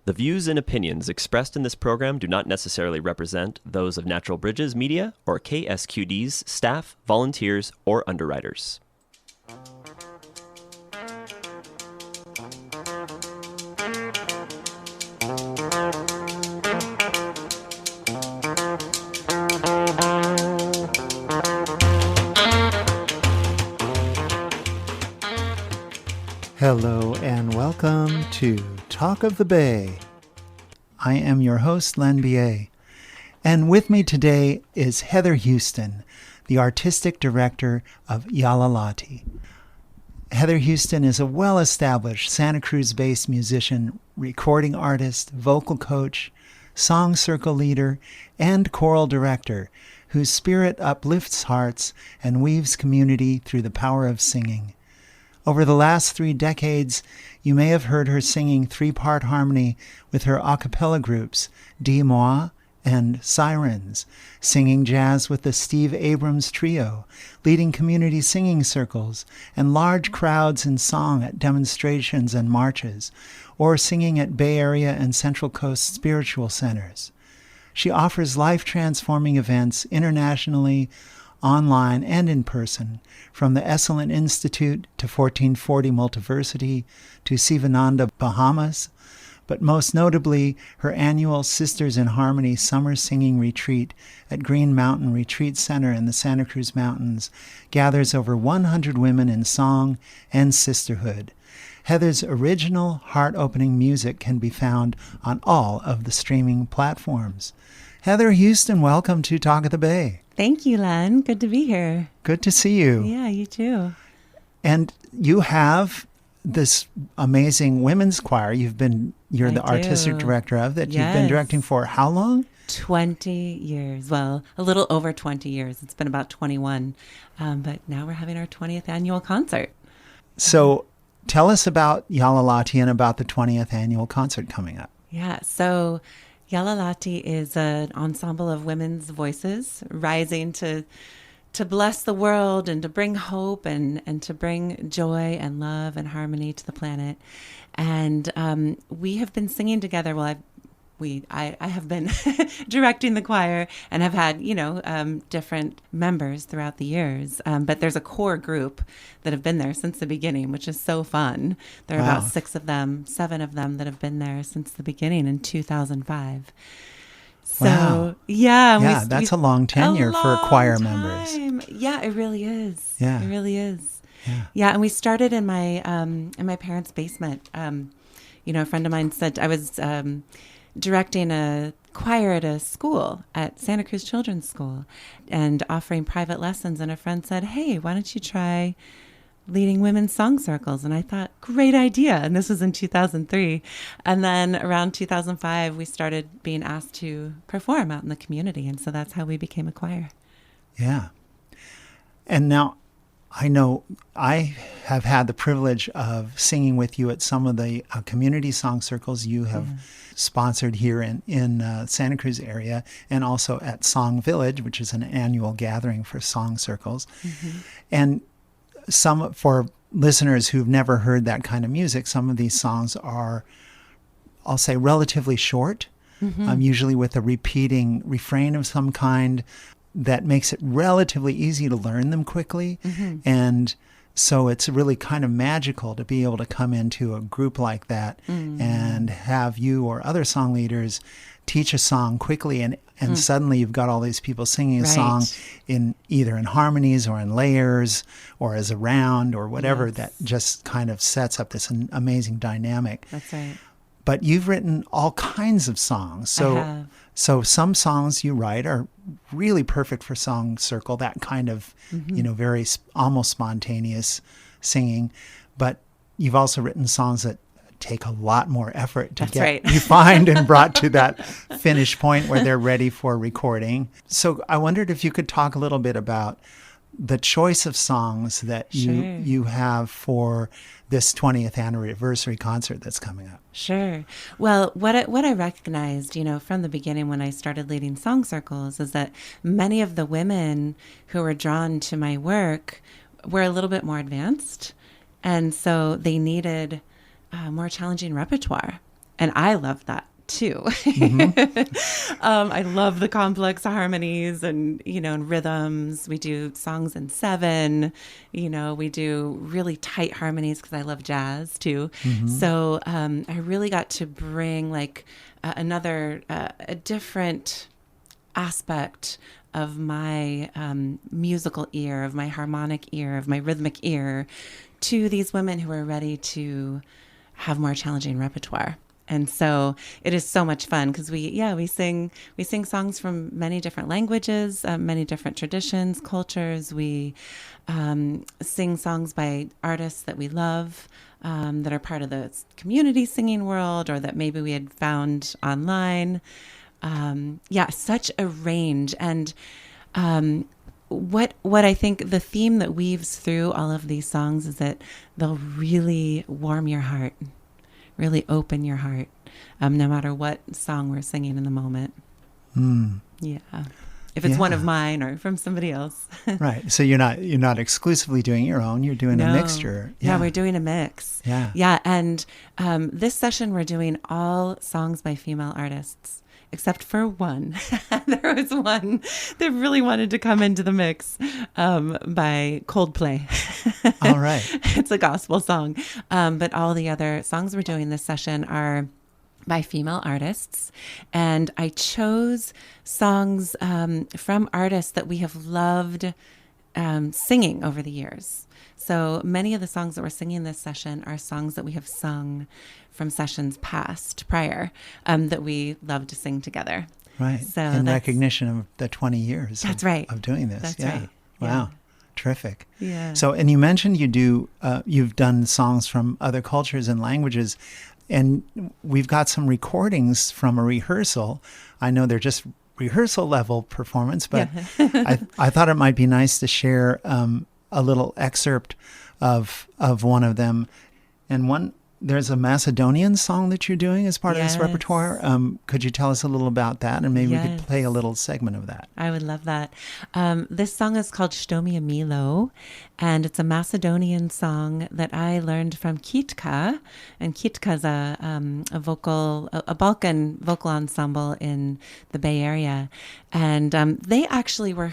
The views and opinions expressed in this program do not necessarily represent those of Natural Bridges Media or KSQD's staff, volunteers, or underwriters. Hello and welcome to Talk of the Bay. I am your host, Len B.A., and with me today is Heather Houston, the artistic director of Yala Lati. Heather Houston is a well-established Santa Cruz-based musician, recording artist, vocal coach, song circle leader, and choral director whose spirit uplifts hearts and weaves community through the power of singing. Over the last 3 decades, you may have heard her singing 3-part harmony with her a cappella groups, D Moi and Sirens, singing jazz with the Steve Abrams Trio, leading community singing circles and large crowds in song at demonstrations and marches, or singing at Bay Area and Central Coast spiritual centers. She offers life-transforming events internationally, online and in person, from the Esalen Institute to 1440 Multiversity to Sivananda, Bahamas, but most notably her annual Sisters in Harmony Summer Singing Retreat at Green Mountain Retreat Center in the Santa Cruz Mountains gathers over 100 women in song and sisterhood. Heather's original, heart-opening music can be found on all of the streaming platforms. Heather Houston, welcome to Talk of the Bay. Thank you, Len. Good to be here. Good to see you. Yeah, you too. And you have this amazing women's choir you're the artistic director of that. Yes. You've been directing for how long? 20 years. Well, a little over 20 years. It's been about 21. But now we're having our 20th annual concert. So tell us about Yala Lati and about the 20th annual concert coming up. Yeah, so Yala Lati is an ensemble of women's voices rising to bless the world and to bring hope and to bring joy and love and harmony to the planet. And we have been singing together. Well, I have been directing the choir and have had, different members throughout the years. But there's a core group that have been there since the beginning, which is so fun. There are about 7 of them that have been there since the beginning in 2005. So, wow. Yeah, that's a long tenure for choir members. Yeah, it really is. Yeah. It really is. Yeah. And we started in my parents' basement. A friend of mine said I was directing a choir at a school at Santa Cruz Children's School and offering private lessons. And a friend said, hey, why don't you try leading women's song circles? And I thought, great idea. And this was in 2003. And then around 2005, we started being asked to perform out in the community. And so that's how we became a choir. Yeah. And now I know I have had the privilege of singing with you at some of the community song circles you have sponsored here in Santa Cruz area, and also at Song Village, which is an annual gathering for song circles. Mm-hmm. And some, for listeners who've never heard that kind of music, some of these songs are, I'll say, relatively short, usually with a repeating refrain of some kind that makes it relatively easy to learn them quickly. Mm-hmm. And so it's really kind of magical to be able to come into a group like that and have you or other song leaders teach a song quickly, and suddenly you've got all these people singing a song in either in harmonies or in layers or as a round or whatever. That just kind of sets up this amazing dynamic. That's right. But you've written all kinds of songs. I have. So some songs you write are really perfect for song circle, that kind of, very almost spontaneous singing. But you've also written songs that take a lot more effort to refined and brought to that finish point where they're ready for recording. So I wondered if you could talk a little bit about the choice of songs that you have for this 20th anniversary concert that's coming up. Sure. Well, what I recognized, from the beginning when I started leading song circles is that many of the women who were drawn to my work were a little bit more advanced. And so they needed more challenging repertoire. And I love that too. I love the complex harmonies and, and rhythms. We do songs in 7, we do really tight harmonies because I love jazz too. So I really got to bring like a different aspect of my musical ear, of my harmonic ear, of my rhythmic ear to these women who are ready to have more challenging repertoire. And so it is so much fun because we sing songs from many different languages, many different traditions, cultures. We sing songs by artists that we love, that are part of the community singing world, or that maybe we had found online. Such a range. And what I think the theme that weaves through all of these songs is that they'll really warm your heart, really open your heart, no matter what song we're singing in the moment. Yeah. If it's one of mine or from somebody else. Right. So you're not exclusively doing your own, you're doing a mixture. Yeah, we're doing a mix. Yeah. Yeah. And this session we're doing all songs by female artists, except for one. There was one that really wanted to come into the mix, by Coldplay. All right. It's a gospel song. But all the other songs we're doing this session are by female artists. And I chose songs from artists that we have loved singing over the years. So many of the songs that we're singing this session are songs that we have sung from sessions prior, that we love to sing together. Right. So in recognition of the 20 years of doing this. That's right. Wow. Yeah. Terrific. Yeah. So, and you mentioned you've done songs from other cultures and languages, and we've got some recordings from a rehearsal. I know they're just rehearsal level performance, but I thought it might be nice to share a little excerpt of one of them. And there's a Macedonian song that you're doing as part of this repertoire. Could you tell us a little about that? And maybe we could play a little segment of that. I would love that. This song is called Shtomia Milo, and it's a Macedonian song that I learned from Kitka. And Kitka's a Balkan vocal ensemble in the Bay Area. And they actually were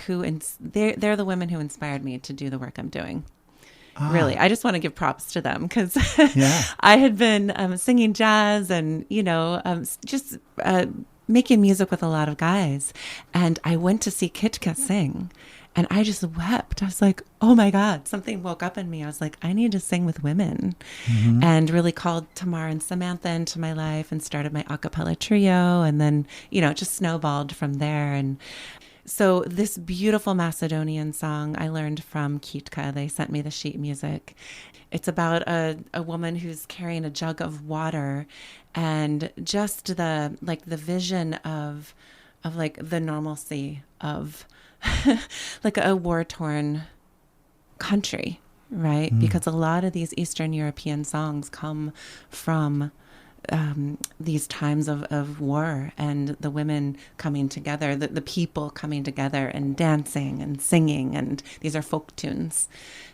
they're the women who inspired me to do the work I'm doing. Really, I just want to give props to them because I had been singing jazz and, just making music with a lot of guys. And I went to see Kitka sing and I just wept. I was like, oh my God, something woke up in me. I was like, I need to sing with women, and really called Tamar and Samantha into my life and started my a cappella trio. And then, it just snowballed from there. And so this beautiful Macedonian song I learned from Kitka. They sent me the sheet music. It's about a woman who's carrying a jug of water, and just the vision of like the normalcy of like a war-torn country, right? Because a lot of these Eastern European songs come from these times of war, and the women coming together, the people coming together and dancing and singing, and these are folk tunes.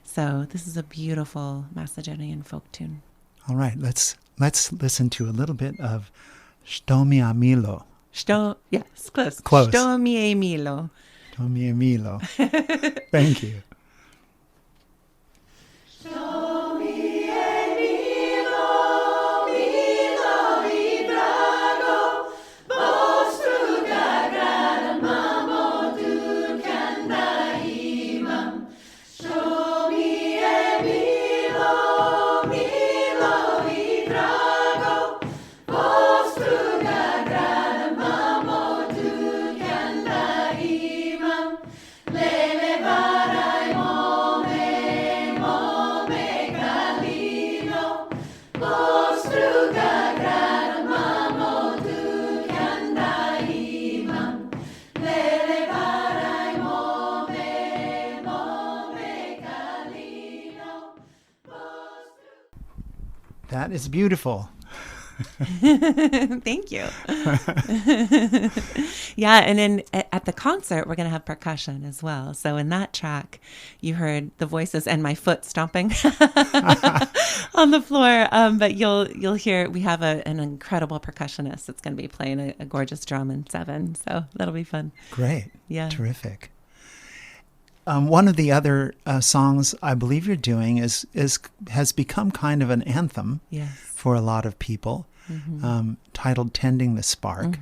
So this is a beautiful Macedonian folk tune. All right, let's listen to a little bit of Shtomia Milo. Yes, close. Close. Shtomia Milo. Shtomia Milo. Thank you. That is beautiful. Thank you. Yeah, and then at the concert, we're going to have percussion as well. So in that track, you heard the voices and my foot stomping on the floor. But you'll hear we have an incredible percussionist that's going to be playing a gorgeous drum in 7. So that'll be fun. Great. Yeah. Terrific. One of the other songs I believe you're doing has become kind of an anthem Yes. for a lot of people, titled "Tending the Spark."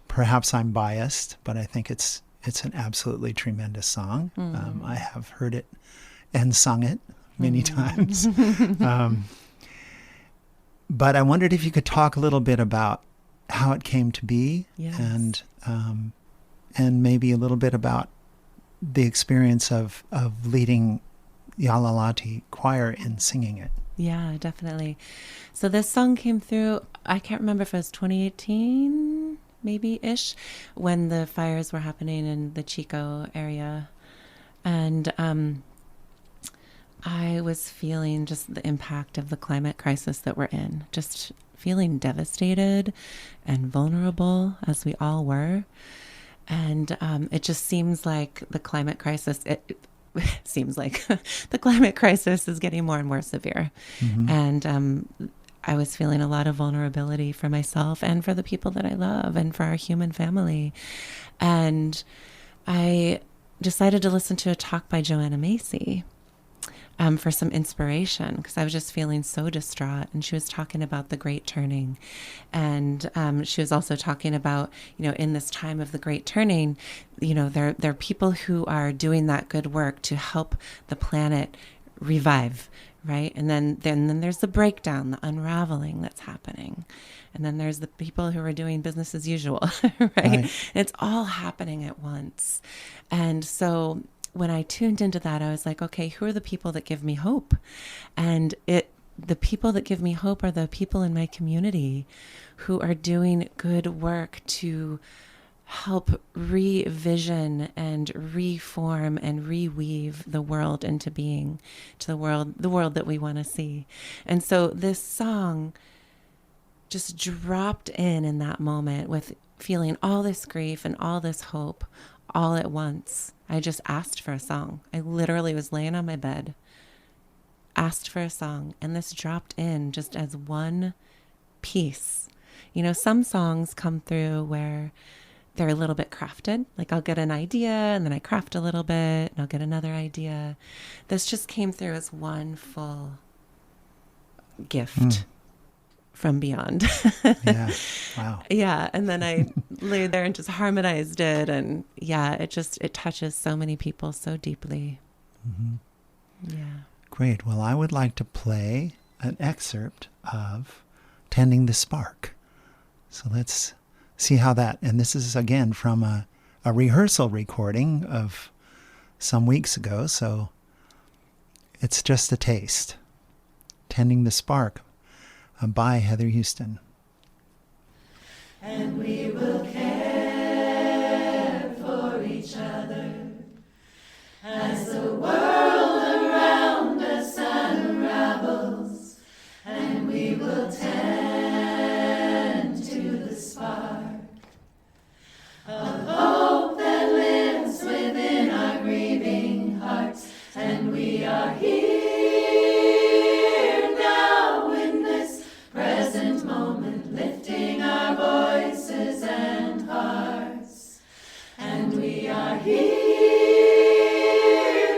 Perhaps I'm biased, but I think it's an absolutely tremendous song. I have heard it and sung it many times. But I wondered if you could talk a little bit about how it came to be, Yes. and maybe a little bit about the experience of leading Yala Lati choir in singing it. Yeah, definitely. So this song came through, I can't remember if it was 2018, maybe-ish, when the fires were happening in the Chico area. And I was feeling just the impact of the climate crisis that we're in, just feeling devastated and vulnerable, as we all were. And it just seems like the climate crisis, it seems like the climate crisis is getting more and more severe. And I was feeling a lot of vulnerability for myself and for the people that I love and for our human family. And I decided to listen to a talk by Joanna Macy for some inspiration, because I was just feeling so distraught. And she was talking about the Great Turning. And she was also talking about, in this time of the Great Turning, there are people who are doing that good work to help the planet revive, right? And then there's the breakdown, the unraveling that's happening. And then there's the people who are doing business as usual, right? And it's all happening at once. And so when I tuned into that, I was like, okay, who are the people that give me hope? And the people that give me hope are the people in my community who are doing good work to help revision and reform and reweave the world into being, to the world that we want to see. And so this song just dropped in that moment with feeling all this grief and all this hope all at once. I just asked for a song. I literally was laying on my bed, asked for a song, and this dropped in just as one piece. Some songs come through where they're a little bit crafted. Like I'll get an idea and then I craft a little bit and I'll get another idea. This just came through as one full gift from beyond. Yeah. Wow. Yeah. And then I lay there and just harmonized it. And yeah, it touches so many people so deeply. Yeah. Great. Well, I would like to play an excerpt of Tending the Spark. So let's see how that, and this is again from a rehearsal recording of some weeks ago. So it's just a taste. Tending the Spark by Heather Houston. And we will care for each other as the world around us unravels, and we will tend to the spark of hope that lives within our grieving hearts. And we are here now in this present moment, lifting our voices and hearts. And we are here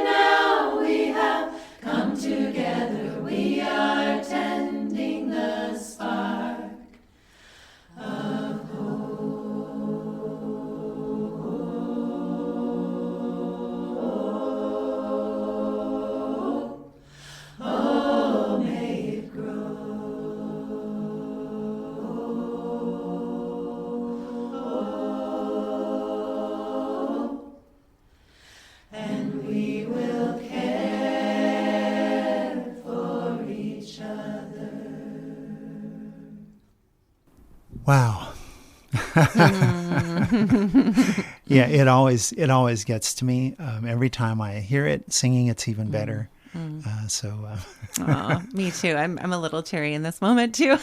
now, we have come together, we are tending the spark of hope. Oh, may it grow, and we will care for each other. Wow. Yeah, it always gets to me. Every time I hear it, singing it's even better. Aw, me too. I'm a little teary in this moment too.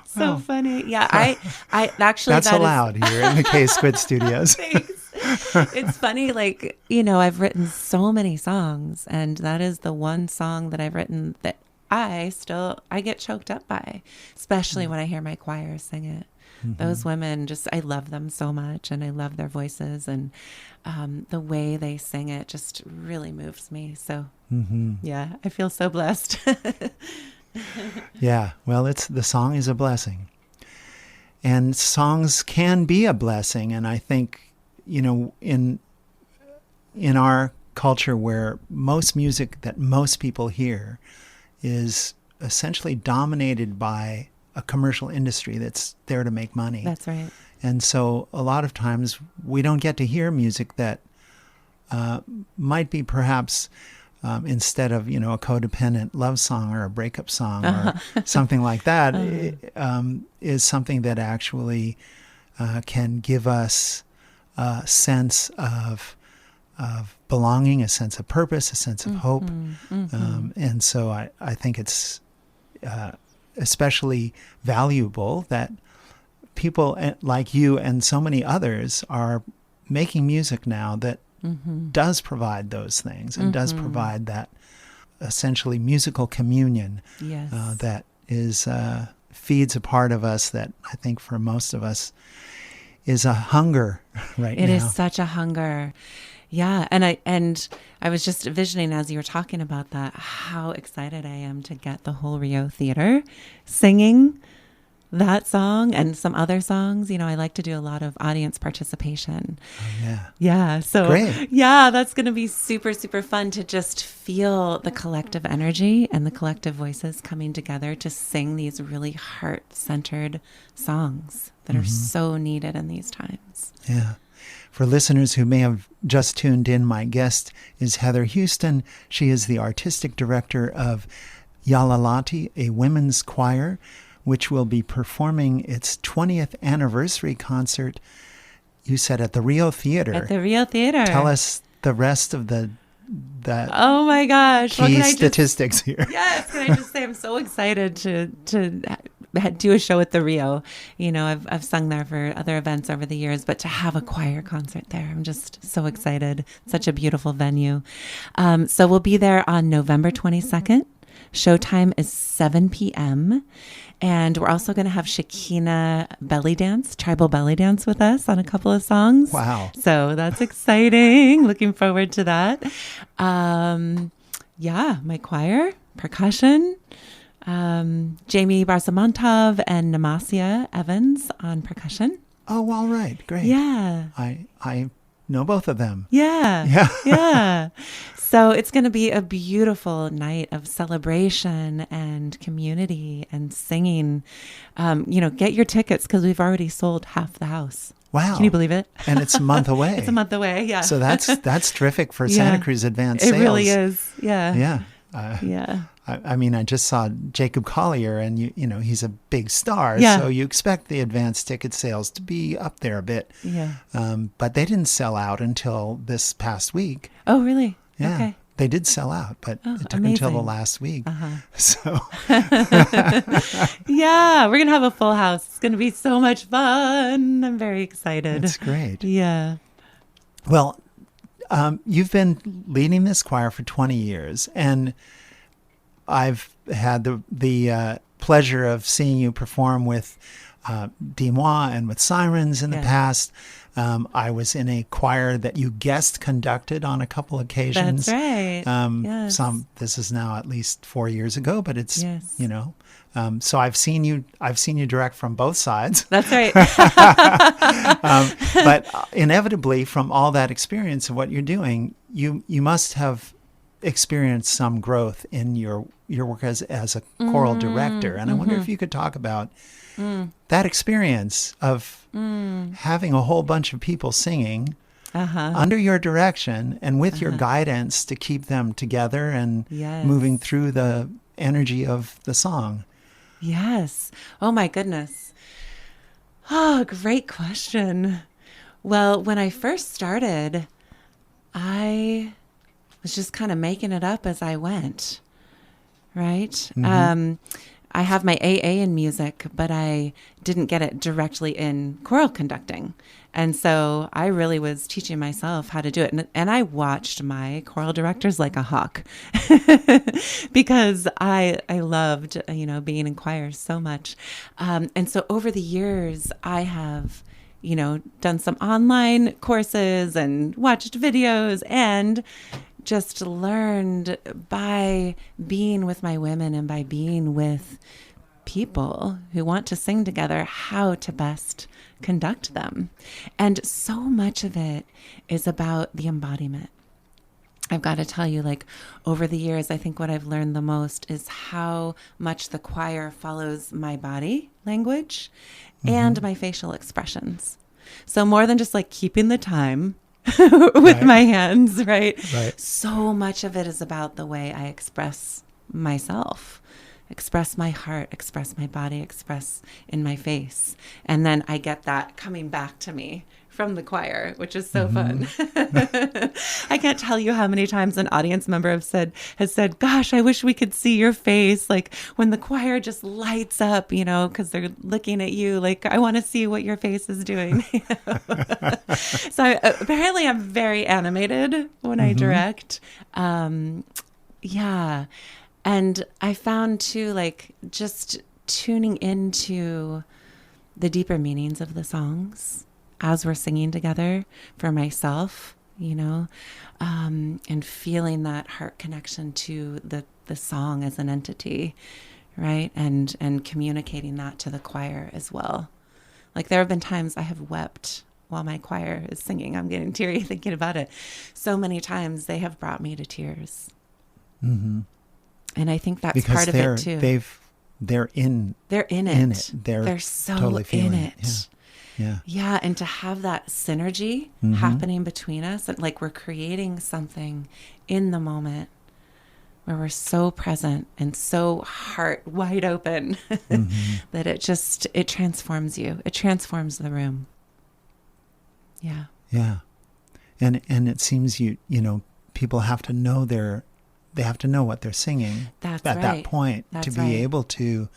So funny. Yeah, I actually That's allowed here in the K-Squid Studios. Thanks. It's funny, like, I've written so many songs, and that is the one song that I've written that I get choked up by, especially when I hear my choir sing it. Those women, I love them so much, and I love their voices, and the way they sing it just really moves me. So, yeah, I feel so blessed. Yeah, well, the song is a blessing. And songs can be a blessing, and I think, in our culture where most music that most people hear is essentially dominated by a commercial industry that's there to make money. That's right. And so a lot of times we don't get to hear music that might be perhaps instead of, a codependent love song or a breakup song or something like that, is something that actually can give us a sense of belonging, a sense of purpose, a sense of hope. And so I think it's especially valuable that people like you and so many others are making music now that does provide those things and does provide that essentially musical communion that is feeds a part of us that I think for most of us is a hunger right now. It is such a hunger. Yeah. And I was just envisioning as you were talking about that, how excited I am to get the whole Rio Theater singing that song and some other songs. I like to do a lot of audience participation. Oh, yeah. Yeah. So, great. Yeah, that's going to be super, super fun to just feel the collective energy and the collective voices coming together to sing these really heart-centered songs that are so needed in these times. Yeah. For listeners who may have just tuned in, my guest is Heather Houston. She is the artistic director of Yala Lati, a women's choir, which will be performing its 20th anniversary concert, you said, at the Rio Theater. At the Rio Theater. Tell us the rest of the oh my gosh. key statistics here. Yes, can I just say I'm so excited to do a show at the Rio. I've sung there for other events over the years, but to have a choir concert there, I'm just so excited. Such a beautiful venue. So we'll be there on November 22nd. Showtime is 7 p.m. And we're also going to have Shekinah tribal belly dance with us on a couple of songs. Wow. So that's exciting. Looking forward to that. Yeah, my choir, percussion, Jamie Barsamantov and Namasia Evans on percussion. Oh, all right. Great. Yeah. I know both of them. Yeah. Yeah. Yeah. So it's going to be a beautiful night of celebration and community and singing. Get your tickets because we've already sold half the house. Wow. Can you believe it? And it's a month away. It's a month away, yeah. So that's terrific for Santa Cruz advanced sales. It really is, yeah. Yeah. Yeah. I mean, I just saw Jacob Collier, and he's a big star, Yeah. so you expect the advanced ticket sales to be up there a bit. Yeah. But they didn't sell out until this past week. Oh, really? Yeah. Okay. They did sell out, but it took until the last week. So, yeah, we're going to have a full house. It's going to be so much fun. I'm very excited. That's great. Yeah. Well, you've been leading this choir for 20 years, and I've had the pleasure of seeing you perform with Dimois and with Sirens in the past. I was in a choir that you guest conducted on a couple occasions. That's right. Yes. This is now at least 4 years ago, but it's Yes. So I've seen you direct from both sides. That's right. But inevitably, from all that experience of what you're doing, you must have experienced some growth in your work as a choral director. And I wonder if you could talk about that experience of having a whole bunch of people singing under your direction and with your guidance to keep them together and moving through the energy of the song. Yes. Oh, my goodness. Oh, great question. Well, when I first started, I was just kind of making it up as I went. Right. Mm-hmm. I have my AA in music, but I didn't get it directly in choral conducting. And so I really was teaching myself how to do it. And I watched my choral directors like a hawk because I loved, being in choir so much. And so over the years, I have, done some online courses and watched videos and just learned by being with my women and by being with people who want to sing together how to best conduct them. And so much of it is about the embodiment. I've got to tell you, like, over the years, I think what I've learned the most is how much the choir follows my body language and my facial expressions. So more than just like keeping the time with my hands, right? So much of it is about the way I express myself, express my heart, express my body, express in my face. And then I get that coming back to me from the choir, which is so fun. I can't tell you how many times an audience member has said, gosh, I wish we could see your face. Like when the choir just lights up, because they're looking at you, like, I want to see what your face is doing. So apparently I'm very animated when I direct. Yeah. And I found too, like, just tuning into the deeper meanings of the songs as we're singing together for myself, and feeling that heart connection to the song as an entity, right? And communicating that to the choir as well. Like there have been times I have wept while my choir is singing. I'm getting teary thinking about it. So many times they have brought me to tears. Mm-hmm. And I think that's because part of it too. They're in it. They're so totally feeling in it. Yeah. Yeah. And to have that synergy happening between us, and like we're creating something in the moment where we're so present and so heart wide open that it transforms you. It transforms the room. Yeah. Yeah. And it seems people have to know they have to know what they're singing at that point to be able to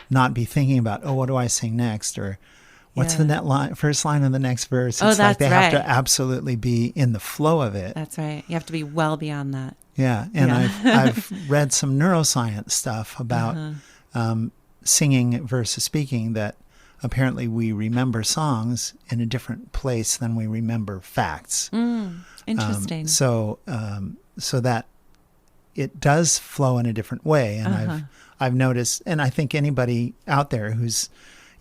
not be thinking about, what do I sing next? Or what's the first line of the next verse? It's like they have to absolutely be in the flow of it. That's right. You have to be well beyond that. Yeah. And I've read some neuroscience stuff about singing versus speaking, that apparently we remember songs in a different place than we remember facts. Interesting. So that it does flow in a different way. And I've noticed, and I think anybody out there who's,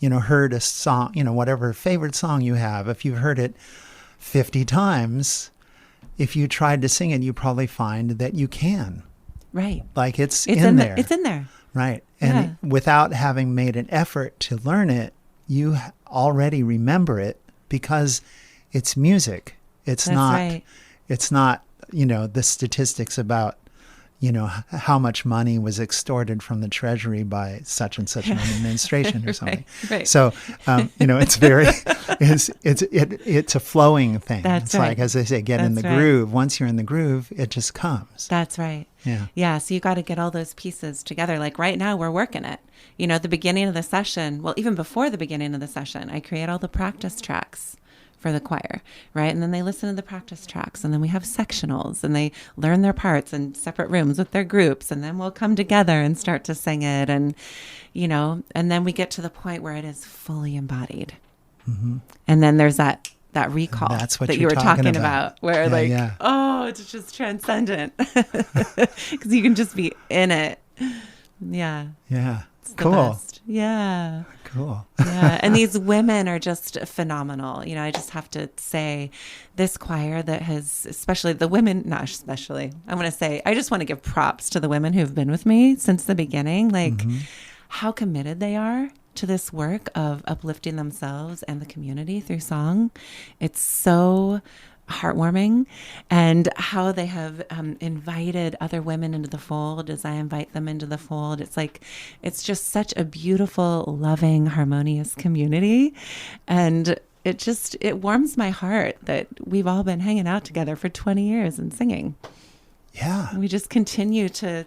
heard a song, whatever favorite song you have, if you've heard it 50 times, if you tried to sing it, you probably find that you can. Right. Like it's in there. It's in there. Right. And without having made an effort to learn it, you already remember it because it's music. It's not the statistics about, how much money was extorted from the treasury by such and such an administration or something. Right. So, it's very, it's a flowing thing. That's it's like, as they say, get in the groove. Once you're in the groove, it just comes. That's right. Yeah. Yeah. So you got to get all those pieces together. Like right now we're working it, the beginning of the session. Well, even before the beginning of the session, I create all the practice tracks for the choir, right? And then they listen to the practice tracks, and then we have sectionals, and they learn their parts in separate rooms with their groups, and then we'll come together and start to sing it, and and then we get to the point where it is fully embodied, and then there's that recall that you were talking about where it's just transcendent because you can just be in it. Yeah. It's the cool. best. Yeah. Cool. Yeah. And these women are just phenomenal. I just have to say this choir that has, especially the women, not especially, I want to say, I just want to give props to the women who've been with me since the beginning, like how committed they are to this work of uplifting themselves and the community through song. It's so heartwarming, and how they have invited other women into the fold as I invite them into the fold. It's like, it's just such a beautiful, loving, harmonious community. And it warms my heart that we've all been hanging out together for 20 years and singing. Yeah. We just continue to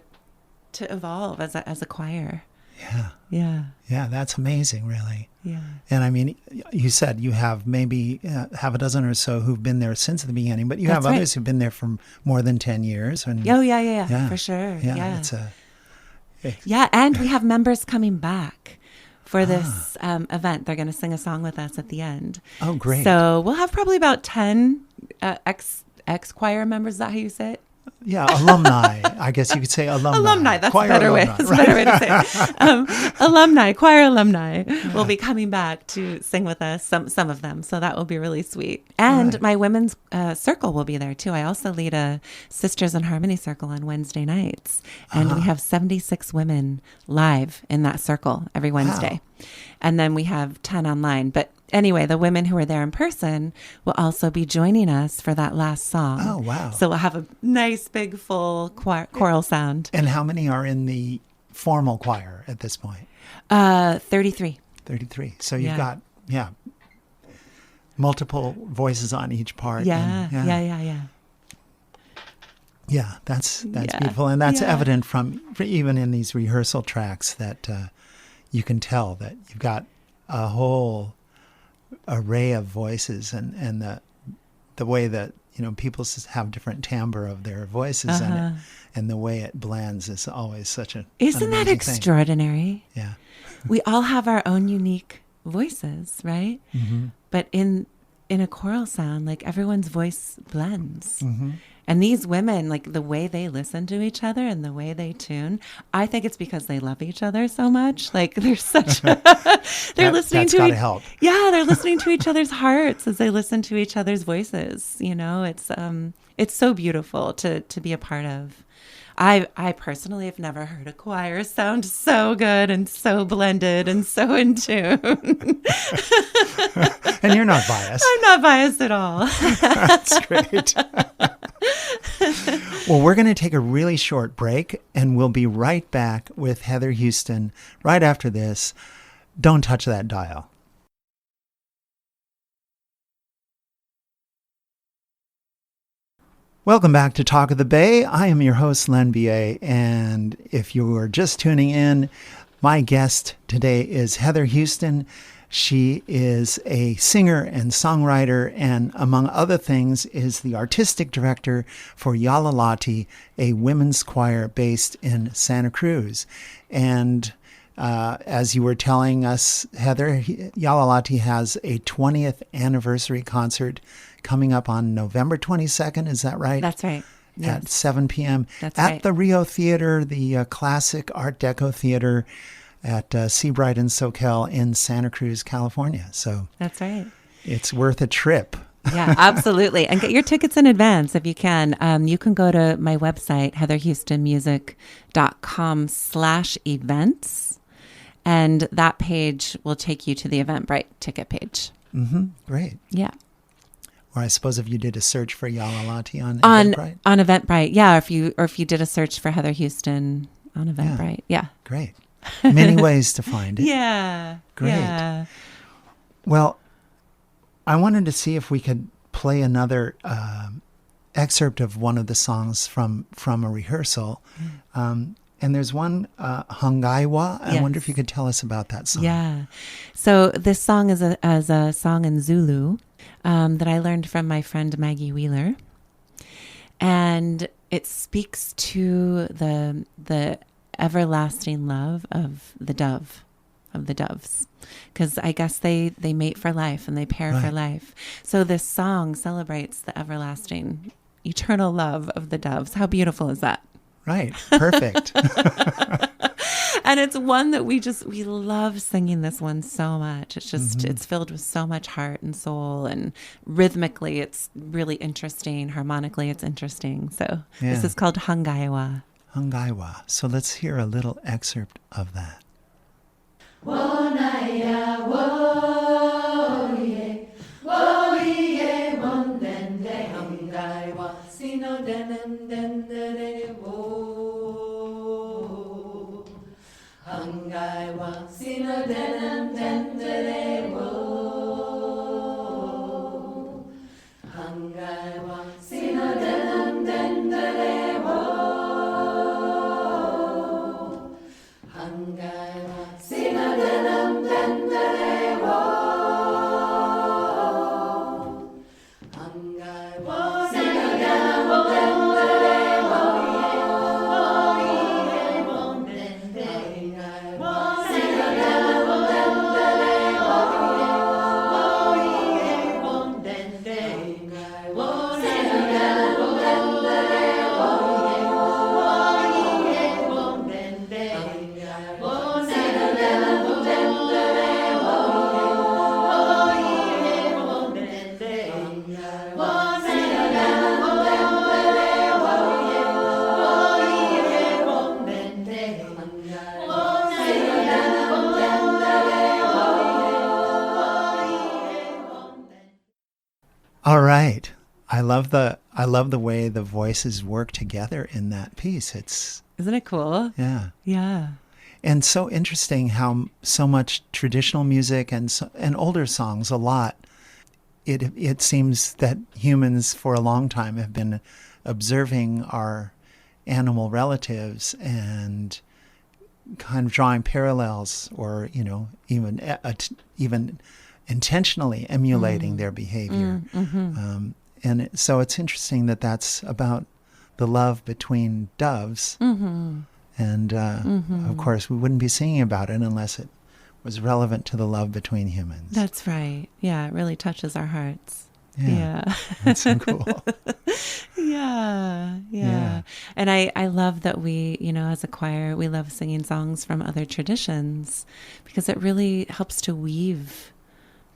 evolve as a choir. Yeah. Yeah. Yeah. That's amazing, really. Yeah. And I mean, you said you have maybe half a dozen or so who've been there since the beginning, but you That's have right. others who've been there for more than 10 years. And Oh, yeah, for sure. Yeah. Yeah, and we have members coming back for this event. They're going to sing a song with us at the end. Oh, great. So we'll have probably about 10 ex-choir members. Is that how you say it? Yeah, alumni. I guess you could say alumni. Alumni, that's Choir a better way. alumni, That's right? a better way to say it. Alumni, choir alumni will be coming back to sing with us, some of them. So that will be really sweet. And Right. my women's circle will be there too. I also lead a Sisters in Harmony circle on Wednesday nights. And we have 76 women live in that circle every Wednesday. And then we have 10 online. But anyway, the women who are there in person will also be joining us for that last song. Oh, wow. So we'll have a nice, big, full choral sound. And how many are in the formal choir at this point? 33. 33. So you've Yeah. got, multiple voices on each part. Yeah. Yeah, that's Yeah. beautiful. And that's Yeah. evident from even in these rehearsal tracks that you can tell that you've got a whole array of voices and the way that, people have different timbre of their voices and the way it blends is always such an Isn't that amazing thing. extraordinary? Yeah. We all have our own unique voices, right? Mm-hmm. But in a choral sound, like everyone's voice blends. Mm-hmm. And these women, like the way they listen to each other and the way they tune, I think it's because they love each other so much. Like they're such, they're listening That's to gotta help. Yeah, they're listening to each other's hearts as they listen to each other's voices. It's so beautiful to be a part of. I personally have never heard a choir sound so good and so blended and so in tune. And you're not biased. I'm not biased at all. That's great. Well, we're going to take a really short break, and we'll be right back with Heather Houston right after this. Don't touch that dial. Welcome back to Talk of the Bay. I am your host, Len B.A., and if you are just tuning in, my guest today is Heather Houston. She is a singer and songwriter, and among other things, is the artistic director for Yala Lati, a women's choir based in Santa Cruz. And as you were telling us, Heather, Yala Lati has a 20th anniversary concert coming up on November 22nd. Is that right? That's right. Yes. At 7 p.m. That's at right. the Rio Theater, the classic Art Deco theater at Seabright and Soquel in Santa Cruz, California. So That's right. it's worth a trip. Yeah, absolutely. And get your tickets in advance if you can. You can go to my website, heatherhoustonmusic.com/events. And that page will take you to the Eventbrite ticket page. Mm-hmm. Great. Yeah. Or I suppose if you did a search for Yala Lati on Eventbrite. On Eventbrite. Yeah. Or if you did a search for Heather Houston on Eventbrite. Yeah. Great. Many ways to find it. Yeah. Great. Yeah. Well, I wanted to see if we could play another excerpt of one of the songs from a rehearsal. And there's one, Hungaiwa. I wonder if you could tell us about that song. Yeah. So this song is a song in Zulu that I learned from my friend Maggie Wheeler. And it speaks to the everlasting love of the doves. Because I guess they mate for life and they pair for life. So this song celebrates the everlasting, eternal love of the doves. How beautiful is that? Right. Perfect. And it's one that we love singing this one so much. It's just, it's filled with so much heart and soul, and rhythmically it's really interesting. Harmonically it's interesting. So this is called Hungaiwa. Hungaiwa. So let's hear a little excerpt of that. Wonaya, woye, woye, won dende, hungaiwa, sino denem dendere wo. Hungaiwa, sino denem dendere wo. Hungaiwa, sino denem dendere wo. All right. I love the way the voices work together in that piece. Isn't it cool? Yeah. Yeah. And so interesting how so much traditional music and older songs, a lot, it seems that humans for a long time have been observing our animal relatives and kind of drawing parallels, or even intentionally emulating their behavior. And so it's interesting that that's about the love between doves. And of course, we wouldn't be singing about it unless it was relevant to the love between humans. That's right. Yeah, it really touches our hearts. Yeah. That's so cool. Yeah. And I love that we, as a choir, we love singing songs from other traditions because it really helps to weave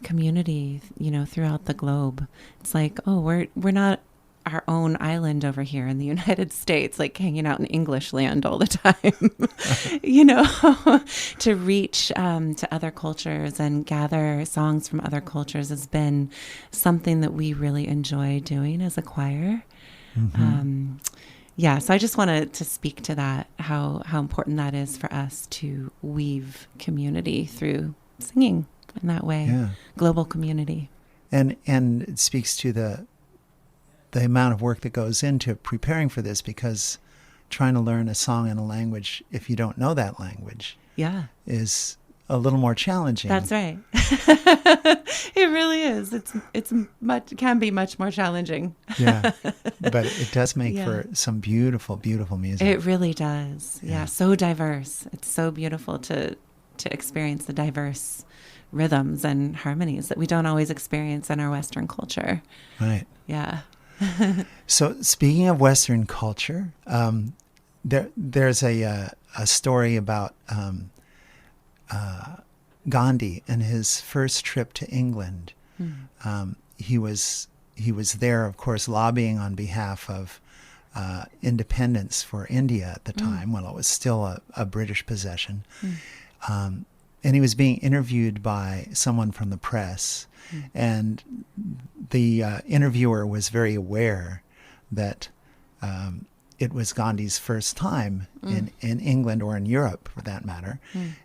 community, throughout the globe. It's like, oh, we're not our own island over here in the United States, like hanging out in English land all the time, to reach to other cultures and gather songs from other cultures has been something that we really enjoy doing as a choir. So I just wanted to speak to that, how important that is for us to weave community through singing in that way, global community. And it speaks to the amount of work that goes into preparing for this, because trying to learn a song in a language, if you don't know that language, is a little more challenging. That's right. It really is. It can be much more challenging. Yeah, but it does make for some beautiful, beautiful music. It really does. Yeah, so diverse. It's so beautiful to experience the diverse rhythms and harmonies that we don't always experience in our Western culture. Right. Yeah. So speaking of Western culture, there's a story about Gandhi and his first trip to England. He was there, of course, lobbying on behalf of independence for India at the time. Well, it was still a British possession. And he was being interviewed by someone from the press. And the interviewer was very aware that it was Gandhi's first time in England, or in Europe for that matter,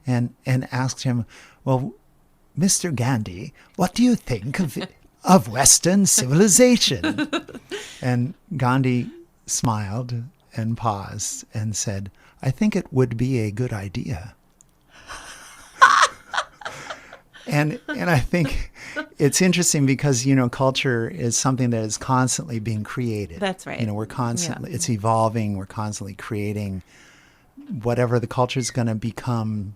and asked him, well, Mr. Gandhi, what do you think of Western civilization? And Gandhi smiled and paused and said, I think it would be a good idea. And I think it's interesting because, culture is something that is constantly being created. That's right. We're constantly, it's evolving. We're constantly creating whatever the culture is going to become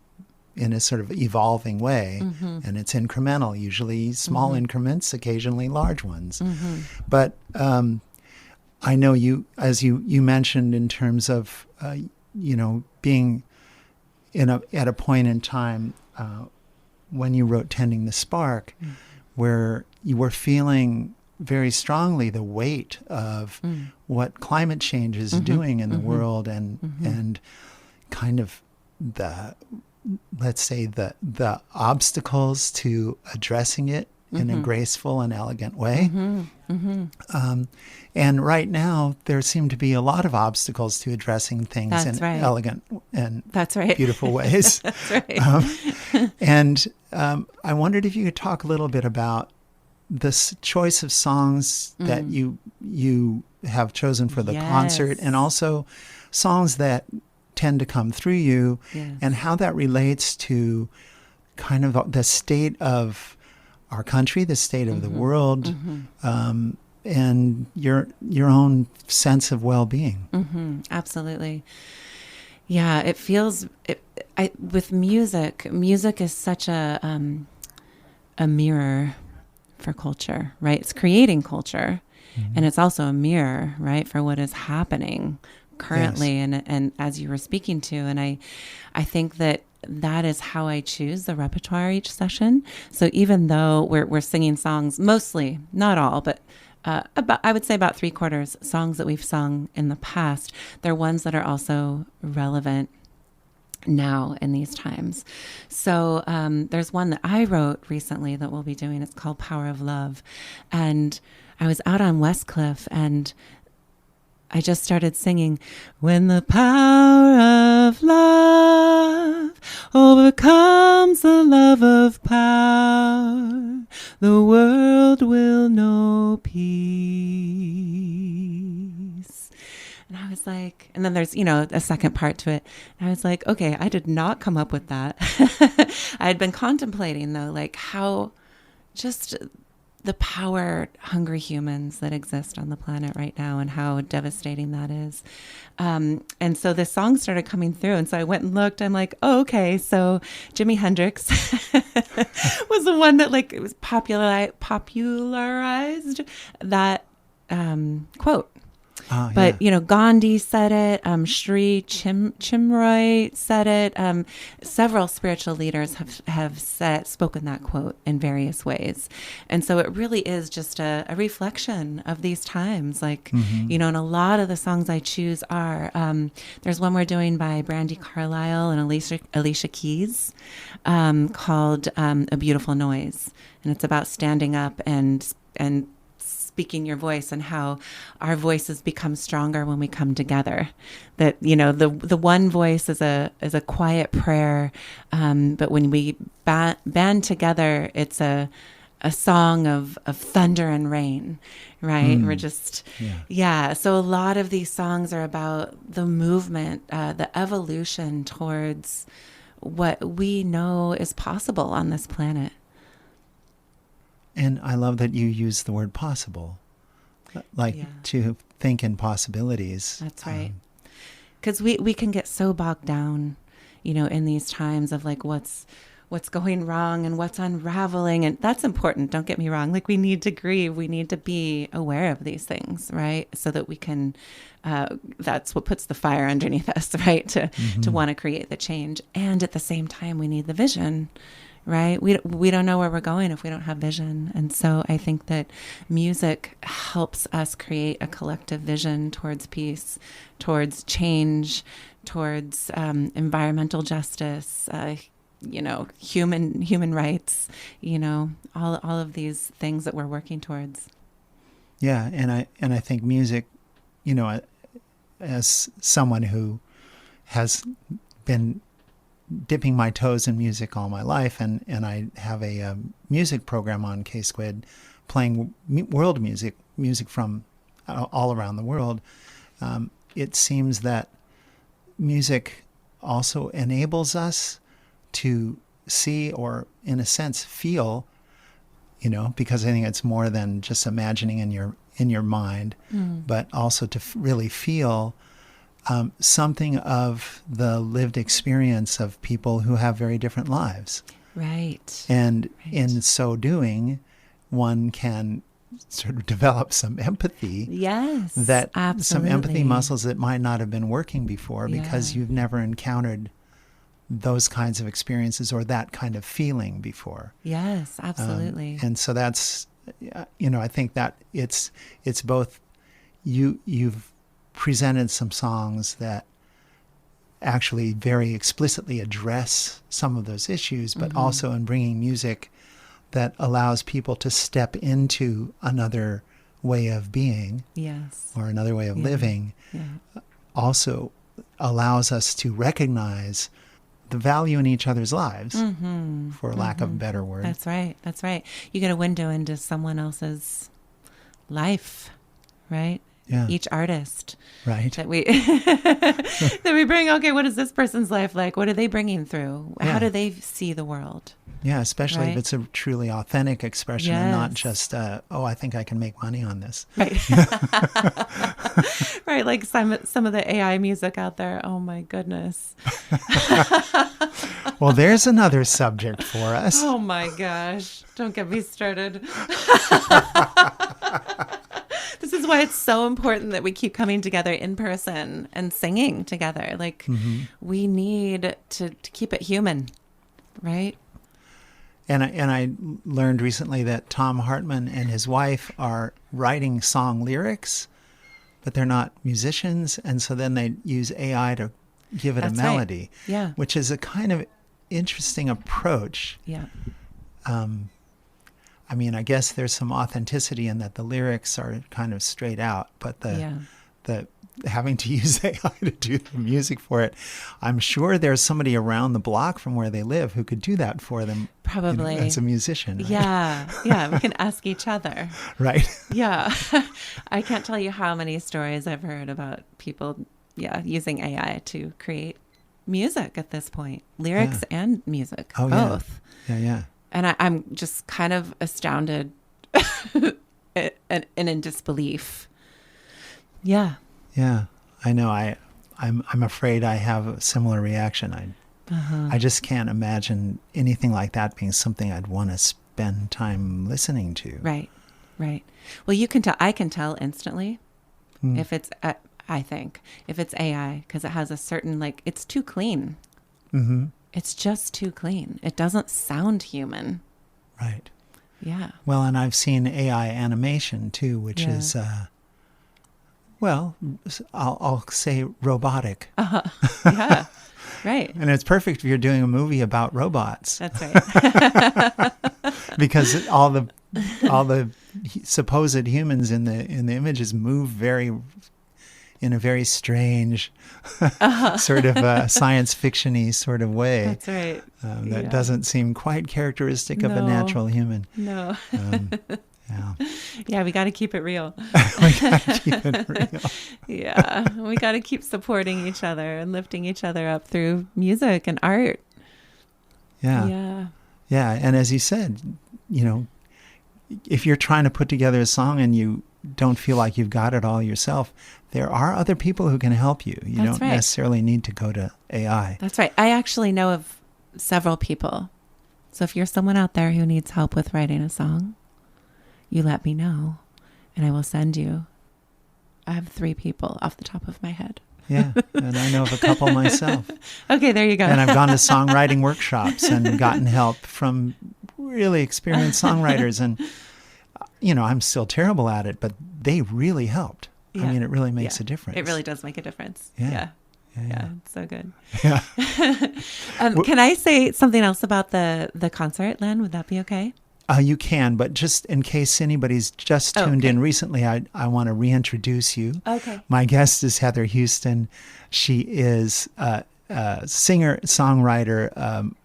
in a sort of evolving way. And it's incremental, usually small increments, occasionally large ones. But I know you, as you mentioned, in terms of, being at a point in time when you wrote Tending the Spark, where you were feeling very strongly the weight of what climate change is doing in the world, and kind of let's say the obstacles to addressing it in a graceful and elegant way. And right now, there seem to be a lot of obstacles to addressing things in elegant and beautiful ways. That's right. And I wondered if you could talk a little bit about this choice of songs that you have chosen for the concert, and also songs that tend to come through you, Yes. and how that relates to kind of the state of our country, the state of the world, and your own sense of well-being. Absolutely. Yeah, it feels with music is such a mirror for culture, right? It's creating culture, and it's also a mirror, right, for what is happening currently. Yes. And as you were speaking to, and I think that is how I choose the repertoire each session. So even though we're singing songs, mostly, not all, but I would say about 3/4 songs that we've sung in the past, they're ones that are also relevant now in these times. So there's one that I wrote recently that we'll be doing. It's called Power of Love. And I was out on Westcliff and I just started singing, when the power of love overcomes the love of power, the world will know peace. And I was like, and then there's, a second part to it. And I was like, okay, I did not come up with that. I had been contemplating though, like how just the power hungry humans that exist on the planet right now and how devastating that is. And so this song started coming through. And so I went and looked. I'm like, oh, okay. So Jimi Hendrix was the one that it was popularized that quote. But, Gandhi said it, Sri Chimroy said it. Several spiritual leaders have spoken that quote in various ways. And so it really is just a reflection of these times. And a lot of the songs I choose are, there's one we're doing by Brandy Carlisle and Alicia Keys called A Beautiful Noise. And it's about standing up and speaking your voice and how our voices become stronger when we come together. That, the one voice is a quiet prayer. But when we band together, it's a song of thunder and rain, right? We're just, So a lot of these songs are about the movement, the evolution towards what we know is possible on this planet. And I love that you use the word possible, to think in possibilities. That's right. Because we can get so bogged down, in these times of what's going wrong and what's unraveling. And that's important. Don't get me wrong. We need to grieve. We need to be aware of these things, right? So that we can, that's what puts the fire underneath us, right? To want to create the change. And at the same time, we need the vision, right? We don't know where we're going if we don't have vision. And so I think that music helps us create a collective vision towards peace, towards change, towards environmental justice, human rights, all of these things that we're working towards. Yeah, and I think music, as someone who has been dipping my toes in music all my life, and I have a music program on K-Squid playing world music from all around the world. It seems that music also enables us to see, or in a sense feel, because I think it's more than just imagining in your mind, but also to really feel something of the lived experience of people who have very different lives. Right. And in so doing, one can sort of develop some empathy. Yes, That absolutely. some empathy muscles that might not have been working before because you've never encountered those kinds of experiences or that kind of feeling before. Yes, absolutely. And so that's, I think that it's both, you've presented some songs that actually very explicitly address some of those issues, but also in bringing music that allows people to step into another way of being, or another way of living, also allows us to recognize the value in each other's lives, for lack of a better word. That's right. You get a window into someone else's life, right? Yeah. each artist Right. that we that we bring. Okay, what is this person's life like? What are they bringing through? Yeah. How do they see the world? Yeah, especially if Right. it's a truly authentic expression and not Yes. just, I think I can make money on this. Right. Right. Like some of the AI music out there. Oh my goodness. Well, there's another subject for us. Oh my gosh. Don't get me started. This is why it's so important that we keep coming together in person and singing together. Like we need to keep it human, right? And I learned recently that Tom Hartman and his wife are writing song lyrics, but they're not musicians. And so then they use AI to give it That's a right. melody, Yeah. which is a kind of interesting approach. Yeah. I mean, I guess there's some authenticity in that the lyrics are kind of straight out, but the having to use AI to do the music for it, I'm sure there's somebody around the block from where they live who could do that for them. Probably. As a musician. Right? Yeah. Yeah. We can ask each other. Right. Yeah. I can't tell you how many stories I've heard about people, using AI to create music at this point, lyrics and music, Oh, both. Yeah. And I'm just kind of astounded and in disbelief. Yeah. Yeah. I know. I'm afraid I have a similar reaction. I just can't imagine anything like that being something I'd want to spend time listening to. Right. Well, you can tell. I can tell instantly if it's. I think if it's AI because it has a certain it's too clean. Mm-hmm. It's just too clean. It doesn't sound human. Right. Yeah. Well, and I've seen AI animation too, which is, I'll say robotic. Yeah. Right. And it's perfect if you're doing a movie about robots. That's right. Because all the supposed humans in the images move in a very strange sort of science fiction-y sort of way. That's right. That doesn't seem quite characteristic of a natural human. No. Yeah. Yeah, we got to keep it real. We gotta keep it real. Yeah, we got to keep supporting each other and lifting each other up through music and art. Yeah. And as you said, if you're trying to put together a song and you don't feel like you've got it all yourself, there are other people who can help you. You That's don't right. necessarily need to go to AI. That's right. I actually know of several people. So if you're someone out there who needs help with writing a song, you let me know and I will send you. I have 3 people off the top of my head. Yeah, and I know of a couple myself. Okay, there you go. And I've gone to songwriting workshops and gotten help from really experienced songwriters. And, I'm still terrible at it, but they really helped. Yeah. I mean, it really makes a difference. It really does make a difference. Yeah. Yeah, it's so good. Yeah. Can I say something else about the concert, Len? Would that be okay? You can, but just in case anybody's just tuned in recently, I want to reintroduce you. Okay. My guest is Heather Houston. She is a singer, songwriter,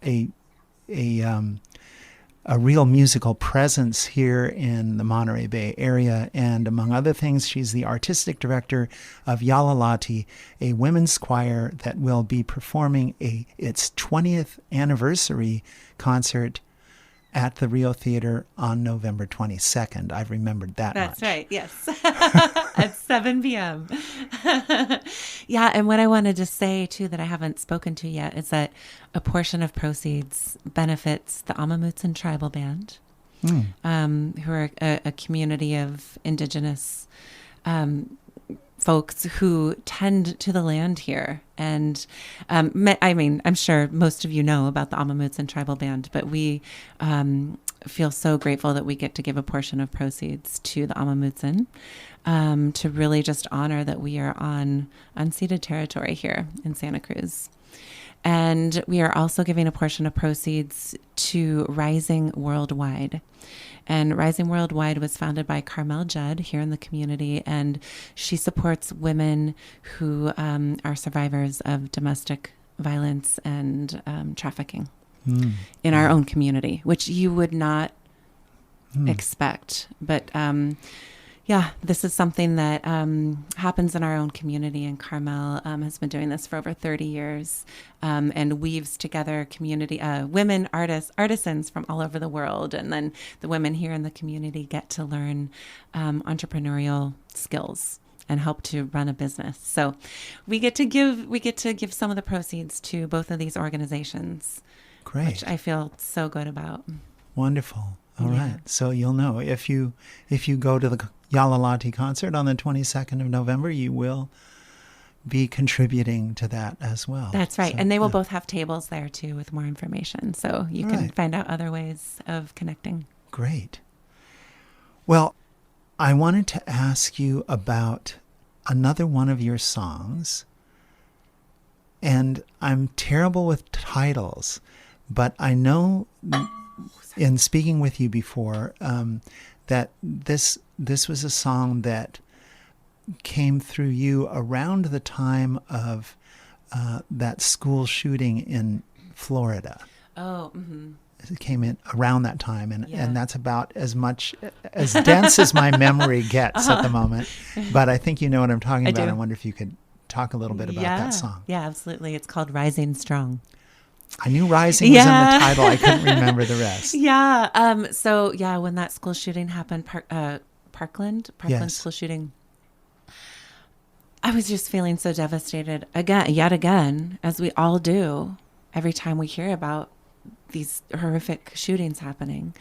a real musical presence here in the Monterey Bay area. And among other things, she's the artistic director of Yala Lati, a women's choir that will be performing its 20th anniversary concert at the Rio Theater on November 22nd. I've remembered that much. That's right. Yes. At 7 p.m. Yeah. And what I wanted to say, too, that I haven't spoken to yet is that a portion of proceeds benefits the Amamutsan Tribal Band, who are a community of indigenous folks who tend to the land here. And I'm sure most of you know about the Amamutsan Tribal Band, but we feel so grateful that we get to give a portion of proceeds to the Amamutsan to really just honor that we are on unceded territory here in Santa Cruz. And we are also giving a portion of proceeds to Rising Worldwide. And Rising Worldwide was founded by Carmel Judd here in the community, and she supports women who are survivors of domestic violence and trafficking in our own community, which you would not expect. But Yeah, this is something that happens in our own community. And Carmel has been doing this for over 30 years and weaves together community women artisans from all over the world. And then the women here in the community get to learn entrepreneurial skills and help to run a business. So we get to give some of the proceeds to both of these organizations. Great. Which I feel so good about. Wonderful. All right. So you'll know if you go to the Yala Lati concert on the 22nd of November, you will be contributing to that as well. That's right. So, And they will both have tables there too with more information. So you can find out other ways of connecting. Great. Well, I wanted to ask you about another one of your songs. And I'm terrible with titles, but I know in speaking with you before that this was a song that came through you around the time of that school shooting in Florida. Oh, mm-hmm. It came in around that time, and that's about as dense as my memory gets at the moment. But I think you know what I'm talking about. I wonder if you could talk a little bit about that song. Yeah, absolutely. It's called Rising Strong. I knew Rising was in the title. I couldn't remember the rest. Yeah. When that school shooting happened, Parkland school shooting, I was just feeling so devastated yet again, as we all do every time we hear about these horrific shootings happening.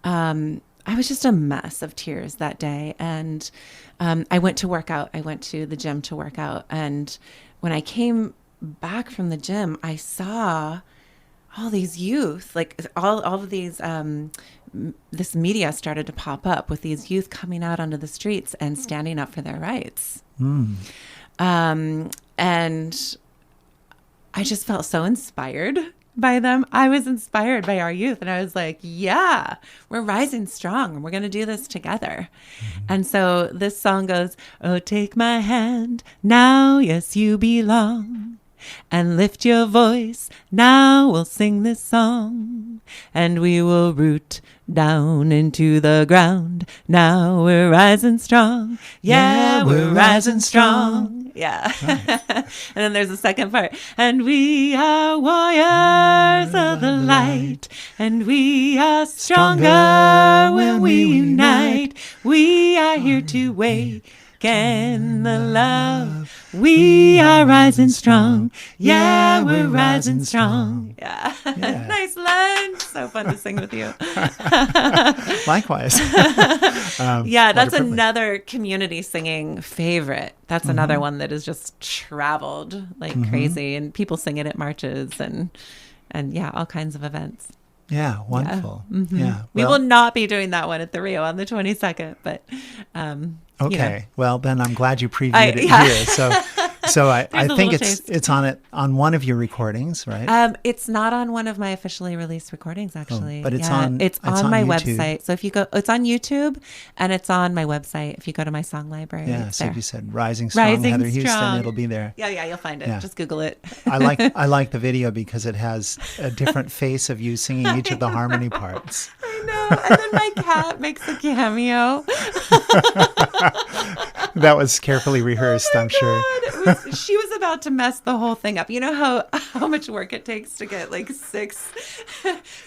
I was just a mess of tears that day. And I went to work out. I went to the gym to work out. And when I came back from the gym, I saw all these youth, like all of these, this media started to pop up with these youth coming out onto the streets and standing up for their rights. And I just felt so inspired by them. I was inspired by our youth, and I was like, yeah, we're rising strong and we're going to do this together. And so this song goes, oh, take my hand now, yes, you belong, and lift your voice now, we'll sing this song, and we will root down into the ground. Now we're rising strong. Yeah, we're rising strong. Yeah. Nice. And then there's a second part. And we are warriors of the light, and we are stronger when we unite. We are here to awaken the love. We are rising strong. Yeah, we're rising strong. Yeah. Nice, Len. So fun to sing with you. Likewise. That's another community singing favorite. That's another one that has just traveled like crazy, and people sing it at marches and all kinds of events. Yeah, wonderful. Yeah. We will not be doing that one at the Rio on the 22nd, but okay. Well, then I'm glad you previewed it here. So I think it's on one of your recordings, right? It's not on one of my officially released recordings, actually. But it's on my YouTube. website. So if you go, it's on YouTube, and it's on my website. If you go to my song library, so there. if you said Rising Strong, Heather Houston, it'll be there. Yeah, you'll find it. Yeah. Just Google it. I like the video because it has a different face of you singing each of the harmony parts. I know. And then my cat makes a cameo. That was carefully rehearsed, I'm sure. She was about to mess the whole thing up. You know how much work it takes to get like 6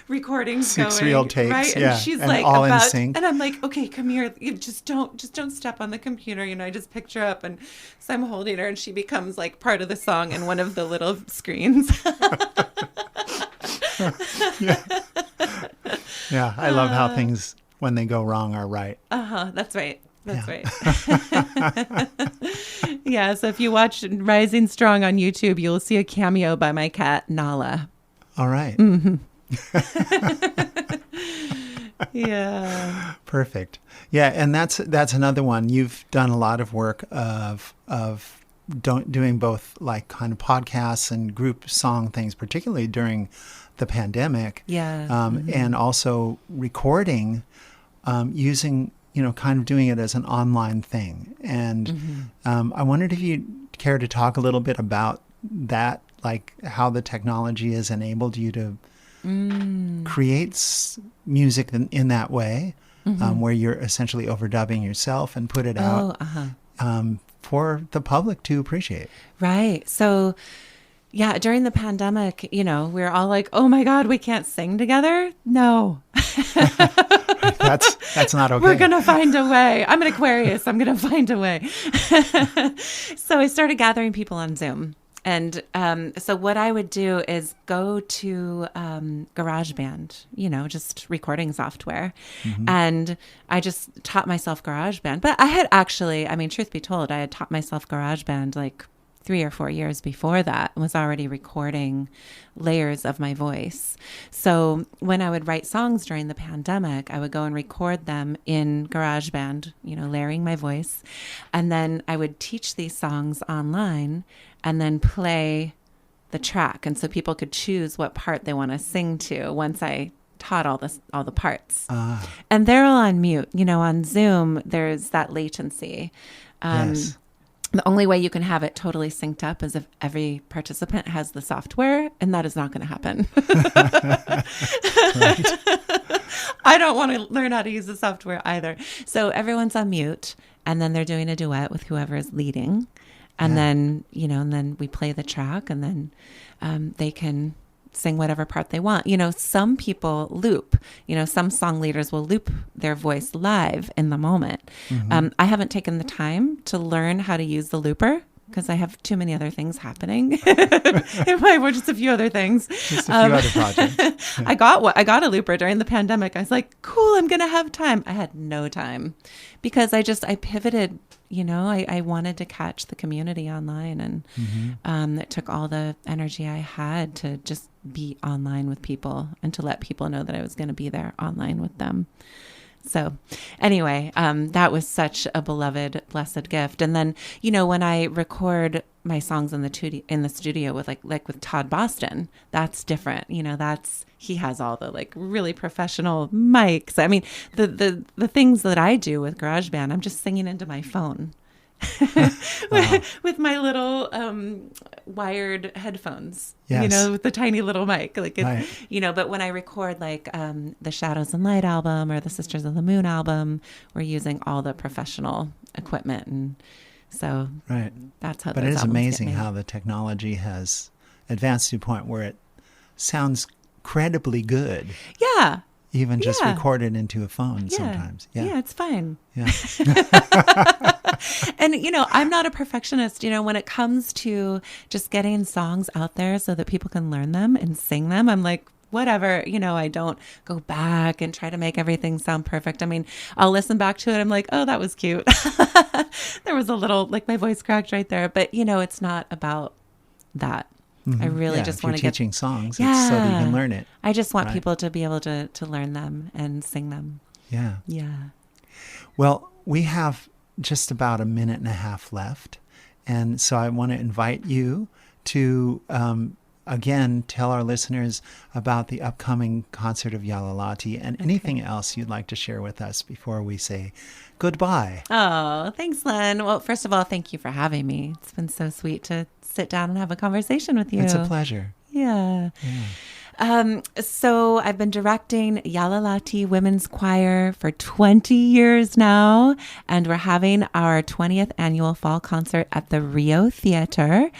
recordings going, 6 real takes, right? yeah, And she's and like all in sync. And I'm like, okay, come here. You just don't step on the computer. You know, I just picked her up, and so I'm holding her, and she becomes like part of the song in one of the little screens. Yeah, I love how things, when they go wrong, are right. That's right. That's right. Yeah, so if you watch Rising Strong on YouTube, you'll see a cameo by my cat, Nala. All right. Yeah. Perfect. Yeah, and that's another one. You've done a lot of work of doing both like kind of podcasts and group song things, particularly during the pandemic. Yeah. And also recording using, kind of doing it as an online thing. And I wondered if you'd care to talk a little bit about that, like how the technology has enabled you to create music in that way. where you're essentially overdubbing yourself and put it out for the public to appreciate. Right. So, yeah, during the pandemic, we were all like, oh my God, we can't sing together. No. That's not okay. We're going to find a way. I'm an Aquarius. I'm going to find a way. So I started gathering people on Zoom. And so what I would do is go to GarageBand, just recording software. And I just taught myself GarageBand. But I had actually, truth be told, I had taught myself GarageBand like 3 or 4 years before that, and was already recording layers of my voice. So when I would write songs during the pandemic, I would go and record them in GarageBand, layering my voice. And then I would teach these songs online and then play the track. And so people could choose what part they want to sing to once I taught all the parts. And they're all on mute. On Zoom, there's that latency. Yes. The only way you can have it totally synced up is if every participant has the software, and that is not going to happen. I don't want to learn how to use the software either. So everyone's on mute, and then they're doing a duet with whoever is leading. And then, and then we play the track, and then they can sing whatever part they want. Some people loop, some song leaders will loop their voice live in the moment. I haven't taken the time to learn how to use the looper because I have too many other things happening. It might were just a few other things. Just a few other projects. I got a looper during the pandemic. I was like, cool, I'm going to have time. I had no time because I pivoted. I wanted to catch the community online, and it took all the energy I had to just be online with people and to let people know that I was going to be there online with them. So anyway, that was such a beloved, blessed gift. And then, when I record my songs in the studio with like with Todd Boston, that's different. He has all the like really professional mics. The things that I do with GarageBand, I'm just singing into my phone. with my little wired headphones, Yes. With the tiny little mic, like it's, Right. But when I record like the Shadows and Light album or the Sisters of the Moon album, we're using all the professional equipment, and so Right. that's how. But those it is albums get amazing made. how the technology has advanced to a point where it sounds credibly good, Yeah. even just Yeah. recorded into a phone Yeah. sometimes. Yeah, it's fine. Yeah. And, I'm not a perfectionist, when it comes to just getting songs out there so that people can learn them and sing them. I'm like, whatever, I don't go back and try to make everything sound perfect. I'll listen back to it. I'm like, oh, that was cute. There was a little, like my voice cracked right there. But, it's not about that. I really just want to get teaching songs, it's so that you can learn it. I just want Right. people to be able to learn them and sing them. Yeah. Yeah. Well, we have just about a minute and a half left. And so I want to invite you to, again, tell our listeners about the upcoming concert of Yala Lati and anything else you'd like to share with us before we say goodbye. Oh, thanks, Len. Well, first of all, thank you for having me. It's been so sweet to sit down and have a conversation with you. It's a pleasure. Yeah. So I've been directing Yala Lati Women's Choir for 20 years now, and we're having our 20th annual fall concert at the Rio Theater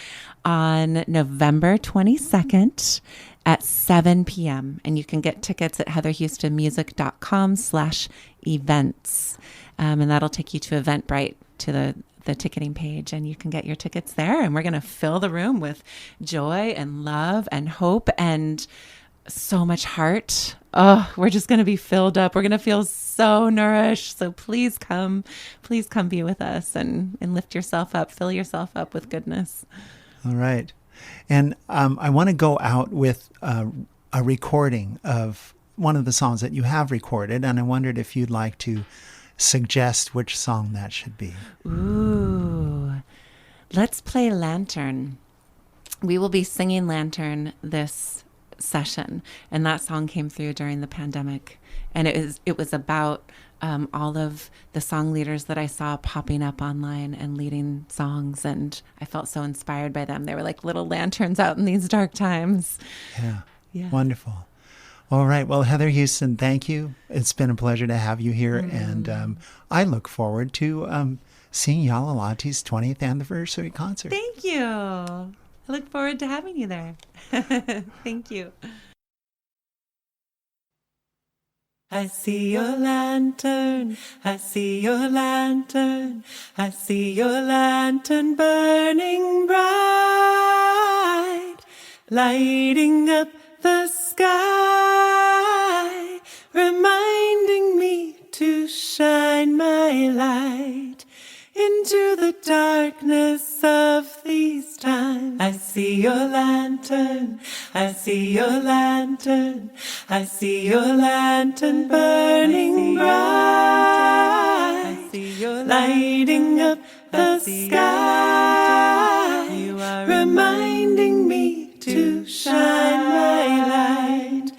on November 22nd at 7 p.m. And you can get tickets at heatherhoustonmusic.com/events. And that'll take you to Eventbrite, to the ticketing page, and you can get your tickets there. And we're going to fill the room with joy and love and hope and so much heart. Oh, we're just going to be filled up. We're going to feel so nourished. So please come be with us and lift yourself up, fill yourself up with goodness. All right. And I want to go out with a recording of one of the songs that you have recorded, and I wondered if you'd like to suggest which song that should be. Ooh, let's play Lantern. We will be singing Lantern this session, and that song came through during the pandemic, and it was about all of the song leaders that I saw popping up online and leading songs, and I felt so inspired by them. They were like little lanterns out in these dark times. Yeah. Yeah. Wonderful. All right. Well, Heather Houston, thank you. It's been a pleasure to have you here. And I look forward to seeing Yala Lati's 20th anniversary concert. Thank you. I look forward to having you there. Thank you. I see your lantern, I see your lantern, I see your lantern burning bright, lighting up the sky, reminding me to shine my light into the darkness of these times. I see your lantern, I see your lantern, I see your lantern burning bright, I see your lighting up the sky, you are reminding me to shine my light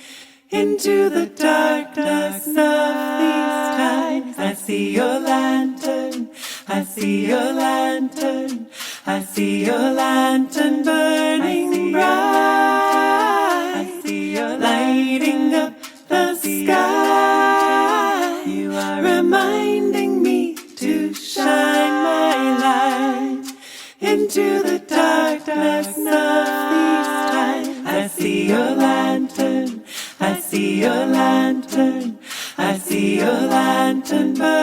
into the darkness of these times. I see your lantern, I see your lantern, I see your lantern burning bright, I see your lighting up the sky, you are reminding me to shine my light into the darkness of these times. I see your lantern, I see your lantern, I see your lantern burning